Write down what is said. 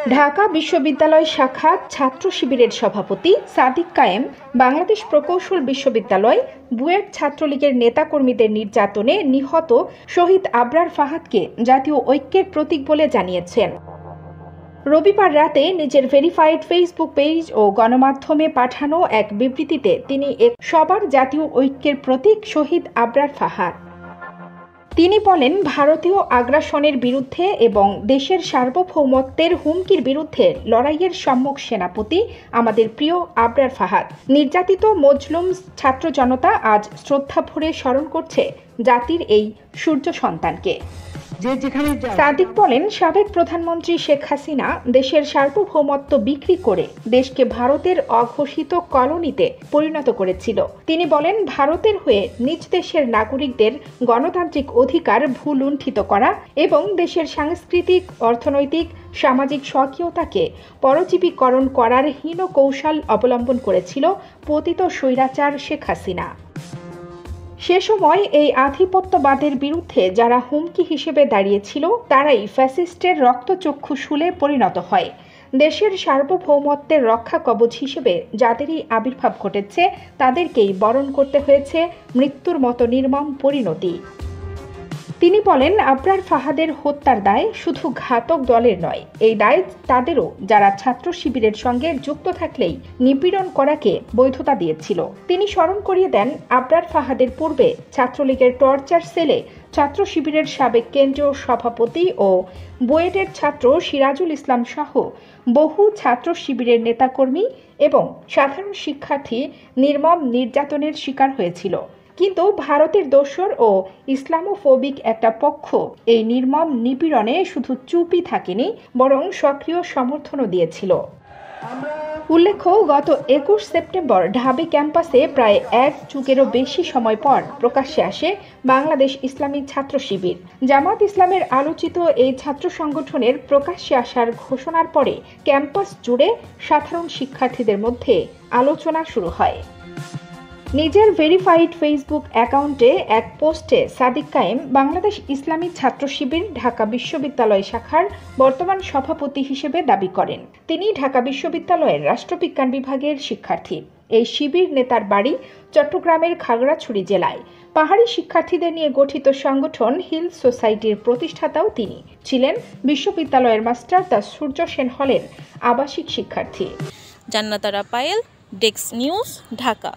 ঢাকা বিশ্ববিদ্যালয় শাখা ছাত্র শিবিরের সভাপতি সাদিক কায়েম বাংলাদেশ প্রকৌশল বিশ্ববিদ্যালয় বুয়েট ছাত্রলীগের নেতাকর্মীদের নির্যাতনে নিহত শহীদ আবরার ফাহাদকে জাতীয় ঐক্যের প্রতীক বলে জানিয়েছেন। রবিবার রাতে নিজের ভেরিফাইড ফেসবুক পেজ ও গণমাধ্যমে পাঠানো এক বিবৃতিতে তিনি সবার জাতীয় ঐক্যের প্রতীক শহীদ আবরার ফাহাদ। তিনি বলেন, ভারতীয় আগ্রাসনের বিরুদ্ধে এবং দেশের সার্বভৌমত্বের হুমকির বিরুদ্ধে লড়াইয়ের সম্মুখ সেনাপতি আমাদের প্রিয় আবরার ফাহাদ। নির্যাতিত মজলুম ছাত্র জনতা আজ শ্রদ্ধাভরে স্মরণ করছে জাতির এই সূর্য সন্তানকে। সাদিক বলেন, সাবেক প্রধানমন্ত্রী শেখ হাসিনা দেশের সার্বভৌমত্ব বিক্রি করে দেশকে ভারতের অঘোষিত কলোনিতে পরিণত করেছিল। তিনি বলেন, ভারতের হয়ে নিজ দেশের নাগরিকদের গণতান্ত্রিক অধিকার ভূলুণ্ঠিত করা এবং দেশের সাংস্কৃতিক, অর্থনৈতিক, সামাজিক স্বকীয়তাকে পরজীবীকরণ করার হীন কৌশল অবলম্বন করেছিল পতিত স্বৈরাচার শেখ হাসিনা। সে সময় এই আধিপত্যবাদের বিরুদ্ধে যারা হুমকি হিসেবে দাঁড়িয়েছিল তারাই ফ্যাসিস্টের রক্তচক্ষু শূলে পরিণত হয়। দেশের সার্বভৌমত্বের রক্ষা কবচ হিসেবে যাদেরই আবির্ভাব ঘটেছে তাদেরকেই বরণ করতে হয়েছে মৃত্যুর মতো নির্মম পরিণতি। তিনি বলেন, আবরার ফাহাদের হত্যার দায় শুধু ঘাতক দলের নয়, এই দায় তাদেরও যারা ছাত্র শিবিরের সঙ্গে যুক্ত থাকলেই নিপীড়ন করাকে বৈধতা দিয়েছিল। তিনি স্মরণ করিয়ে দেন, আবরার ফাহাদের পূর্বে ছাত্রলীগের টর্চার সেলে ছাত্র শিবিরের সাবেক কেন্দ্রীয় সভাপতি ও বুয়েটের ছাত্র সিরাজুল ইসলাম সহ বহু ছাত্র শিবিরের নেতাকর্মী এবং সাধারণ শিক্ষার্থী নির্মম নির্যাতনের শিকার হয়েছিল। কিন্তু ভারতের দোসর ও ইসলামোফোবিক একটা পক্ষ এই নির্মম নিপীড়নে শুধু চুপই থাকেনি, বরং সক্রিয় সমর্থনও দিয়েছিল। উল্লেখ্য, গত 21 সেপ্টেম্বর ঢাবি ক্যাম্পাসে প্রায় এক যুগেরও বেশি সময় পর প্রকাশ্যে আসে বাংলাদেশ ইসলামী ছাত্র শিবির। জামাত ইসলামের আলোচিত এই ছাত্র সংগঠনের প্রকাশ্যে আসার ঘোষণার পরে ক্যাম্পাস জুড়ে সাধারণ শিক্ষার্থীদের মধ্যে আলোচনা শুরু হয়। নিজের ভেরিফাইড ফেসবুক অ্যাকাউন্টে এক পোস্টে সাদিক কায়েম বাংলাদেশ ইসলামী ছাত্র শিবির ঢাকা বিশ্ববিদ্যালয় শাখার বর্তমান সভাপতি হিসেবে দাবি করেন। তিনি ঢাকা বিশ্ববিদ্যালয়ের রাষ্ট্রবিজ্ঞান বিভাগের শিক্ষার্থী। এই শিবির নেতার বাড়ি চট্টগ্রামের খাগড়াছড়ি জেলায়। পাহাড়ি শিক্ষার্থীদের নিয়ে গঠিত সংগঠন হিল সোসাইটির প্রতিষ্ঠাতাও তিনি ছিলেন। বিশ্ববিদ্যালয়ের মাস্টার দ্য সূর্য সেন হলের আবাসিক শিক্ষার্থী। Jannatara Payel, desk news, Dhaka.